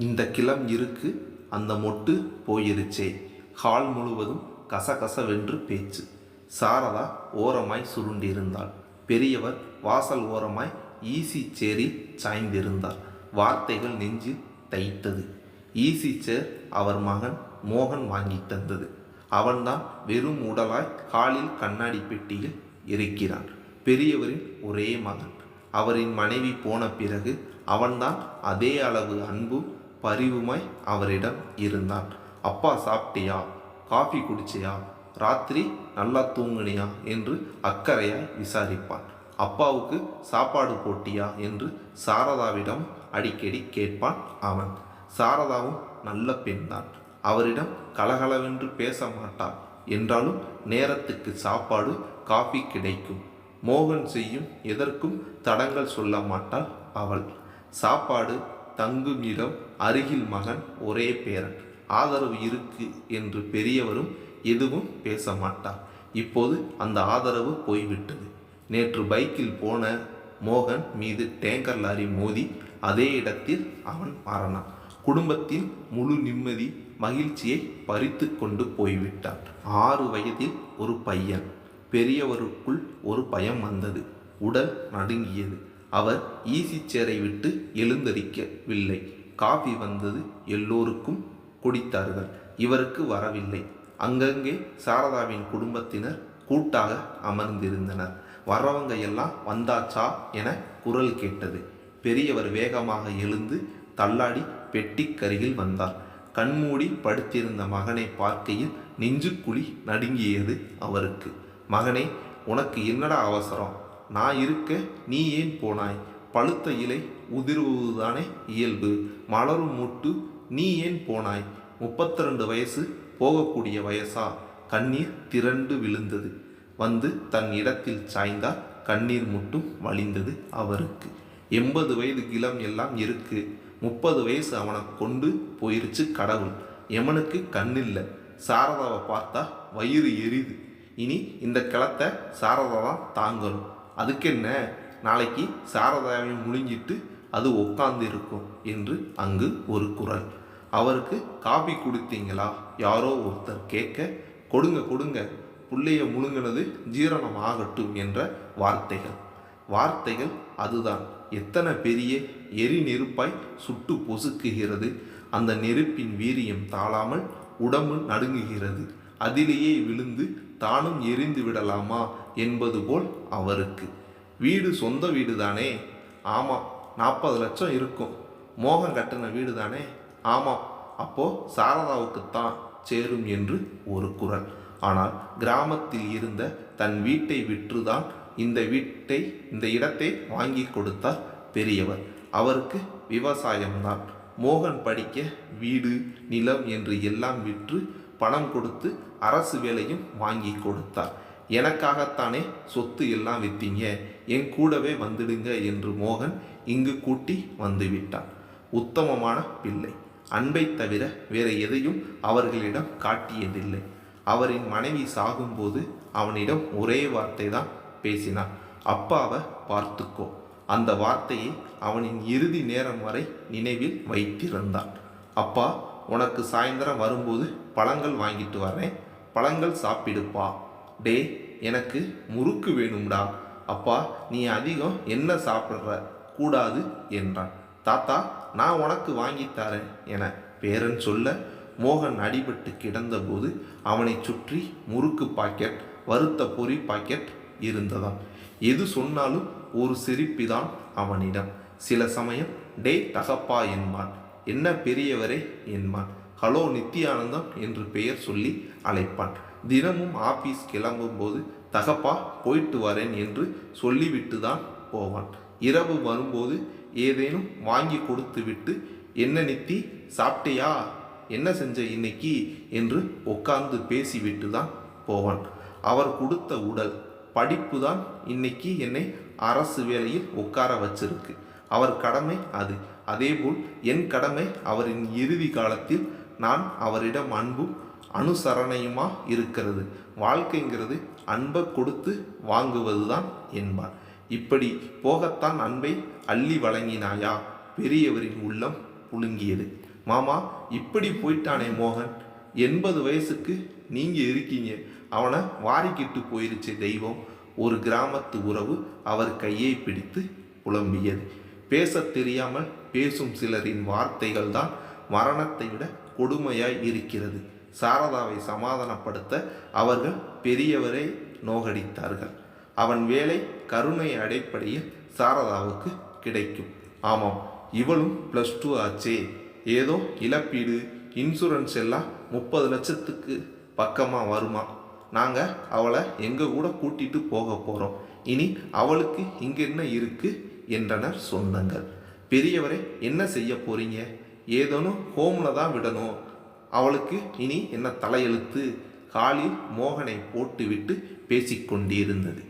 இந்த கிளம் இருக்கு அந்த மொட்டு போயிருச்சே. ஹால் முழுவதும் கசகசவென்று பேச்சு. சாரதா ஓரமாய் சுருண்டிருந்தாள். பெரியவர் வாசல் ஓரமாய் ஈசி சேரில் சாய்ந்திருந்தார். வார்த்தைகள் நெஞ்சில் தைத்தது. ஈசி சேர் அவர் மகன் மோகன் வாங்கி தந்தது. அவன்தான் வெறும் உடலாய் ஹாலில் கண்ணாடி பெட்டியில் இருக்கிறான். பெரியவரின் ஒரே மகன். அவரின் மனைவி போன பிறகு அவன்தான் அதே அளவு அன்பும் பரிவுமாய் அவரிடம் இருந்தான். அப்பா சாப்பிட்டியா, காஃபி குடிச்சியா, ராத்திரி நல்லா தூங்குனியா என்று அக்கறையாய் விசாரிப்பான். அப்பாவுக்கு சாப்பாடு போட்டியா என்று சாரதாவிடம் அடிக்கடி கேட்பான் அவன். சாரதாவும் நல்ல பெண்தான். அவரிடம் கலகலவென்று பேச மாட்டாள். என்றாலும் நேரத்துக்கு சாப்பாடு காஃபி கிடைக்கும். மோகன் செய்யும் எதற்கும் தடங்கள் சொல்ல மாட்டாள் அவள். சாப்பாடு, தங்கும் இடம், அருகில் மகன், ஒரே பேரன், ஆதரவு இருக்கு என்று பெரியவரும் எதுவும் பேச மாட்டார். இப்போது அந்த ஆதரவு போய்விட்டது. நேற்று பைக்கில் போன மோகன் மீது டேங்கர் லாரி மோதி அதே இடத்தில் அவன் மரணம். குடும்பத்தின் முழு நிம்மதி, மகிழ்ச்சியை பறித்து கொண்டு போய்விட்டான். 6 வயதில் ஒரு பையன். பெரியவருக்குள் ஒரு பயம் வந்தது. உடல் நடுங்கியது. அவர் ஈசி சேரை விட்டு எழுந்தரிக்கவில்லை. காஃபி வந்தது. எல்லோருக்கும் குடித்தார்கள். இவருக்கு வரவில்லை. அங்கங்கே சாரதாவின் குடும்பத்தினர் கூட்டாக அமர்ந்திருந்தனர். வரவங்க எல்லாம் வந்தாச்சா என குரல் கேட்டது. பெரியவர் வேகமாக எழுந்து தள்ளாடி பெட்டிக்கருகில் வந்தார். கண்மூடி படுத்திருந்த மகனை பார்க்கையில் நெஞ்சுக்குழி நடுங்கியது அவருக்கு. மகனே, உனக்கு என்னடா அவசரம்? நான் இருக்க நீ ஏன் போனாய்? பழுத்த இலை உதிர்வதுதானே இயல்பு. மலரும் மொட்டு, நீ ஏன் போனாய்? 32 வயசு போகக்கூடிய வயசா? கண்ணீர் திரண்டு விழுந்தது. வந்து தன் இடத்தில் சாய்ந்தார். கண்ணீர் முட்டும் வழிந்தது அவருக்கு. 80 வயது கிளம் எல்லாம் இருக்கு. 30 வயசு அவனை கொண்டு போயிருச்சு கடவுள். எமனுக்கு கண்ணில்லை. சாரதாவை பார்த்தா வயிறு எரியுது. இனி இந்த கிளத்தை சாரதா தான் தாங்கணும். அதுக்கென்ன, நாளைக்கு சாரதாவை முழுங்கிட்டு அது உட்கார்ந்து இருக்கும் என்று அங்கு ஒரு குரல். அவருக்கு காபி கொடுத்தீங்களா? யாரோ ஒருத்தர் கேட்க, கொடுங்க கொடுங்க, புள்ளைய முழுங்கினது ஜீரணம் ஆகட்டும் என்ற வார்த்தைகள் அதுதான் எத்தனை பெரிய எரி நெருப்பாய் சுட்டு பொசுக்குகிறது. அந்த நெருப்பின் வீரியம் தாழாமல் உடம்பு நடுங்குகிறது. அதிலேயே விழுந்து தானும் எரிந்து விடலாமா என்பது போல் அவருக்கு. வீடு சொந்த வீடு தானே? ஆமாம். 40 லட்சம் இருக்கும். மோகன் கட்டின வீடு தானே? ஆமாம். அப்போ சாரதாவுக்குத்தான் சேரும் என்று ஒரு குரல். ஆனால் கிராமத்தில் இருந்த தன் வீட்டை விற்றுதான் இந்த இடத்தை வாங்கி கொடுத்தார் பெரியவர். அவருக்கு விவசாயம்தான். மோகன் படிக்க வீடு, நிலம் என்று எல்லாம் விற்று பணம் கொடுத்து அரசு வேலையும் வாங்கி கொடுத்தார். எனக்காகத்தானே சொத்து எல்லாம் விற்றீங்க, என் கூடவே வந்துடுங்க என்று மோகன் இங்கு கூட்டி வந்துவிட்டான். உத்தமமான பிள்ளை. அன்பை தவிர வேற எதையும் அவர்களிடம் காட்டியதில்லை. அவரின் மனைவி சாகும்போது அவனிடம் ஒரே வார்த்தை தான் பேசினான். அப்பாவை பார்த்துக்கோ. அந்த வார்த்தையை அவனின் இறுதி நேரம் வரை நினைவில் வைத்திருந்தான். அப்பா, உனக்கு சாயந்தரம் வரும்போது பழங்கள் வாங்கிட்டு வரேன், பழங்கள் சாப்பிடுப்பா. டே, எனக்கு முறுக்கு வேணும்டா. அப்பா, நீ அதிகம் என்ன சாப்பிட்ற கூடாது என்றான். தாத்தா, நான் உனக்கு வாங்கித்தரேன் என பேரன் சொல்ல, மோகன் அடிபட்டு கிடந்தபோது அவனை சுற்றி முறுக்கு பாக்கெட், வறுத்த பொறி பாக்கெட் இருந்ததாம். எது சொன்னாலும் ஒரு சிரிப்பிதான் அவனிடம். சில சமயம் டே தகப்பா என்பான். என்ன பெரியவரே என்பான். ஹலோ நித்தியானந்தம் என்று பெயர் சொல்லி அழைப்பான். தினமும் ஆபீஸ் கிளம்பும்போது தகப்பா போயிட்டு வரேன் என்று சொல்லிவிட்டு தான் போவான். இரவு வரும்போது ஏதேனும் வாங்கி கொடுத்து விட்டு, என்ன நித்தி, சாப்பிட்டியா, என்ன செஞ்ச இன்னைக்கு என்று உட்கார்ந்து பேசிவிட்டு தான் போவான். அவர் கொடுத்த உடல் படிப்பு தான் இன்னைக்கு என்னை அரசு வேலையில் உட்கார வச்சிருக்கு. அவர் கடமை அது. அதேபோல் என் கடமை அவரின் இறுதி காலத்தில் நான் அவரிடம் அன்பும் அனுசரணையுமா இருக்கிறது. வாழ்க்கைங்கிறது அன்பை கொடுத்து வாங்குவது தான் என்பார். இப்படி போகத்தான் அன்பை அள்ளி வழங்கினாயா? பெரியவரின் உள்ளம் புழுங்கியது. மாமா, இப்படி போயிட்டானே மோகன், 80 வயசுக்கு நீங்கள் இருக்கீங்க, அவனை வாரிக்கிட்டு போயிருச்சு தெய்வம். ஒரு கிராமத்து உறவு அவர் கையை பிடித்து புலம்பியது. பேசத் தெரியாமல் பேசும் சிலரின் வார்த்தைகள் தான் மரணத்தை விட கொடுமையாய் இருக்கிறது. சாரதாவை சமாதானப்படுத்த அவர்கள் பெரியவரை நோகடித்தார்கள். அவன் வேலை கருணை அடிப்படையில் சாரதாவுக்கு கிடைக்கும். ஆமாம், இவளும் +2 ஆச்சே, ஏதோ இழப்பீடு இன்சூரன்ஸ் எல்லாம் 30 லட்சத்துக்கு பக்கமாக வருமா. நாங்கள் அவளை எங்கள் கூட கூட்டிட்டு போக போகிறோம். இனி அவளுக்கு இங்கே என்ன இருக்கு என்றனர் சொந்தங்கள். பெரியவரை என்ன செய்ய போறீங்க? ஏதோனும் ஹோமில் தான் விடணும். அவளுக்கு இனி என்ன தலையெழுத்து? காலில் மோகனை போட்டுவிட்டு பேசிக்கொண்டிருந்தது.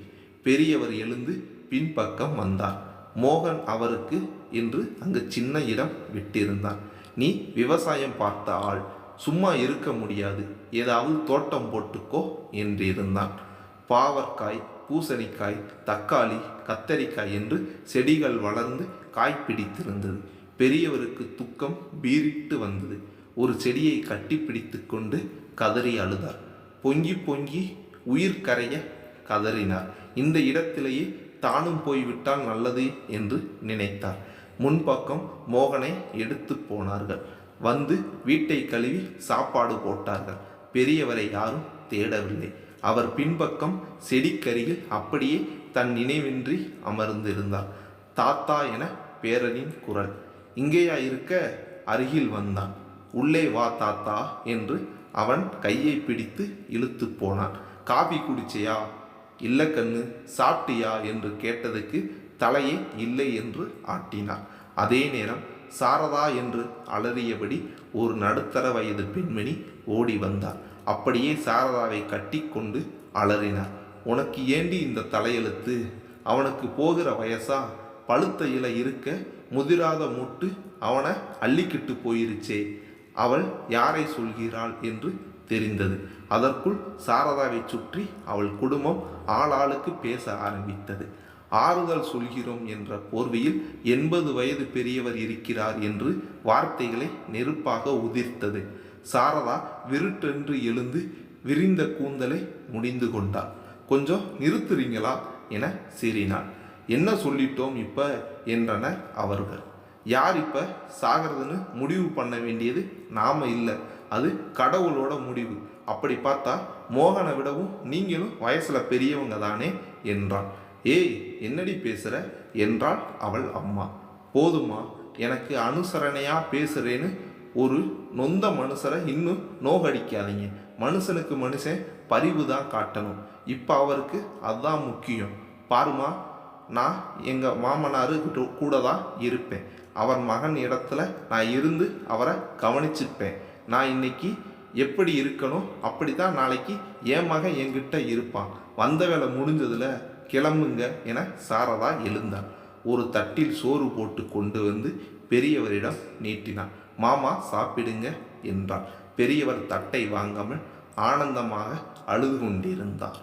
பெரியவர் எழுந்து பின்பக்கம் வந்தார். மோகன் அவருக்கு என்று அங்கு சின்ன இடம் விட்டிருந்தான். நீ விவசாயம் பார்த்த ஆள், சும்மா இருக்க முடியாது, ஏதாவது தோட்டம் போட்டுக்கோ என்றிருந்தான். பாவற்காய், பூசணிக்காய், தக்காளி, கத்தரிக்காய் என்று செடிகள் வளர்ந்து காய் பிடித்திருந்தது. பெரியவருக்கு துக்கம் பீறிட்டு வந்தது. ஒரு செடியை கட்டி பிடித்து கொண்டு கதறி அழுதார். பொங்கி பொங்கி உயிர் கரைய கதறினார். இந்த இடத்திலேயே தானும் போய்விட்டால் நல்லது என்று நினைத்தார். முன்பக்கம் மோகனை எடுத்து போனார்கள். வந்து வீட்டை கழுவி சாப்பாடு போட்டார்கள். பெரியவரை யாரும் தேடவில்லை. அவர் பின்பக்கம் செடிக்கரியில் அப்படியே தன் நினைவின்றி அமர்ந்திருந்தார். தாத்தா என பேரனின் குரல். இங்கேயா இருக்க? அருகில் வந்தான். உள்ளே வா தாத்தா என்று அவன் கையை பிடித்து இழுத்து போனான். காபி குடிச்சியா? இல்லை கண்ணு. சாப்பிட்டியா என்று கேட்டதுக்கு தலையே இல்லை என்று ஆட்டினார். அதே நேரம் சாரதா என்று அலறியபடி ஒரு நடுத்தர வயது பெண்மணி ஓடி வந்தார். அப்படியே சாரதாவை கட்டி கொண்டு அலறினார். உனக்கு ஏண்டி இந்த தலையெழுத்து? அவனுக்கு போகிற வயசா? பழுத்த இலை இருக்க முதிராத மூட்டு அவனை அள்ளிக்கிட்டு போயிருச்சே. அவள் யாரை சொல்கிறாள் என்று தெரிந்தது. அதற்குள் சாரதாவை சுற்றி அவள் குடும்பம் ஆளாளுக்கு பேச ஆரம்பித்தது. ஆறுதல் சொல்கிறோம் என்ற போர்வையில் 80 வயது பெரியவர் இருக்கிறார் என்று வார்த்தைகளை நெருப்பாக உதிர்த்தது. சாரதா விருட்டென்று எழுந்து விரிந்த கூந்தலை முடிந்து கொண்டாள். கொஞ்சம் நிறுத்துறீங்களா என சீறினாள். என்ன சொல்லிட்டோம் இப்ப என்றனர் அவர்கள். யார் இப்ப சாகிறதுன்னு முடிவு பண்ண வேண்டியது நாம இல்லை, அது கடவுளோட முடிவு. அப்படி பார்த்தா மோகனை விடவும் நீங்களும் வயசுல பெரியவங்க தானே என்றான். ஏய், என்னடி பேசுற என்றாள் அவள் அம்மா. போதுமா, எனக்கு அனுசரணையா பேசுறேன்னு ஒரு நொந்த மனுஷரை இன்னும் நோகடிக்காதீங்க. மனுஷனுக்கு மனுஷன் பரிவு தான் காட்டணும். இப்போ அவருக்கு அதுதான் முக்கியம். பாருமா, நான் எங்கள் மாமனார் கூட தான் இருப்பேன். அவர் மகன் இடத்துல நான் இருந்து அவரை கவனிச்சுப்பேன். நான் இன்னைக்கு எப்படி இருக்கணும் அப்படி தான் நாளைக்கு என் மகன் என்கிட்ட இருப்பான். வந்த வேலை முடிஞ்சதுல கிளம்புங்க என சாரதா எழுந்தாள். ஒரு தட்டில் சோறு போட்டு கொண்டு வந்து பெரியவரிடம் நீட்டினான். மாமா சாப்பிடுங்க என்றார். பெரியவர் தட்டை வாங்காமல் ஆனந்தமாக அழுது கொண்டிருந்தார்.